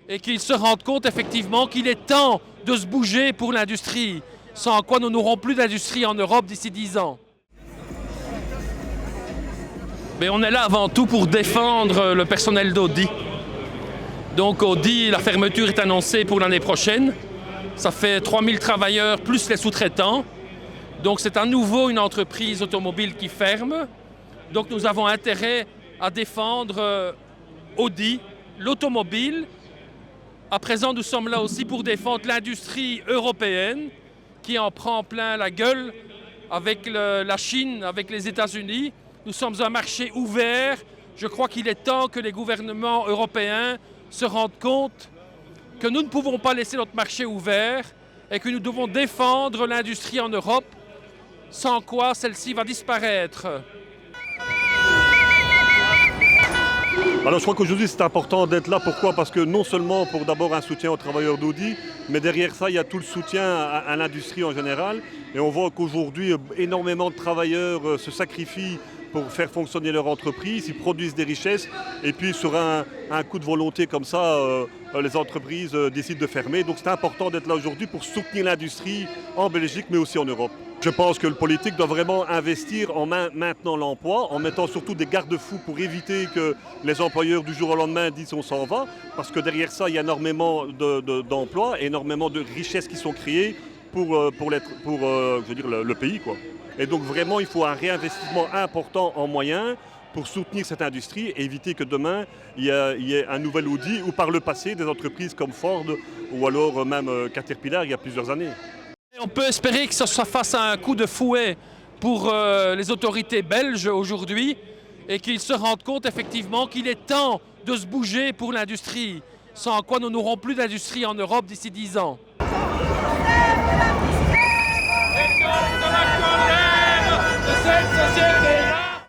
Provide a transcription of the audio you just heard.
et qu'ils se rendent compte effectivement qu'il est temps de se bouger pour l'industrie, sans quoi nous n'aurons plus d'industrie en Europe d'ici 10 ans. Mais on est là avant tout pour défendre le personnel d'Audi. Donc Audi, la fermeture est annoncée pour l'année prochaine. Ça fait 3000 travailleurs plus les sous-traitants. Donc c'est à nouveau une entreprise automobile qui ferme. Donc nous avons intérêt à défendre Audi, l'automobile. À présent, nous sommes là aussi pour défendre l'industrie européenne qui en prend plein la gueule avec la Chine, avec les États-Unis. Nous sommes un marché ouvert. Je crois qu'il est temps que les gouvernements européens se rendent compte que nous ne pouvons pas laisser notre marché ouvert et que nous devons défendre l'industrie en Europe, sans quoi celle-ci va disparaître. Alors je crois qu'aujourd'hui c'est important d'être là. Pourquoi? Parce que non seulement pour d'abord un soutien aux travailleurs d'Audi, mais derrière ça il y a tout le soutien à l'industrie en général. Et on voit qu'aujourd'hui énormément de travailleurs se sacrifient pour faire fonctionner leur entreprise, ils produisent des richesses et puis sur un coup de volonté comme ça, les entreprises décident de fermer. Donc c'est important d'être là aujourd'hui pour soutenir l'industrie en Belgique mais aussi en Europe. Je pense que le politique doit vraiment investir en maintenant l'emploi, en mettant surtout des garde-fous pour éviter que les employeurs du jour au lendemain disent on s'en va, parce que derrière ça il y a énormément d'emplois, énormément de richesses qui sont créées pour je veux dire, le pays, quoi. Et donc vraiment, il faut un réinvestissement important en moyens pour soutenir cette industrie et éviter que demain, il y ait un nouvel Audi ou par le passé des entreprises comme Ford ou alors même Caterpillar il y a plusieurs années. On peut espérer que ça fasse un coup de fouet pour les autorités belges aujourd'hui et qu'ils se rendent compte effectivement qu'il est temps de se bouger pour l'industrie, sans quoi nous n'aurons plus d'industrie en Europe d'ici 10 ans. De la colère de cette société.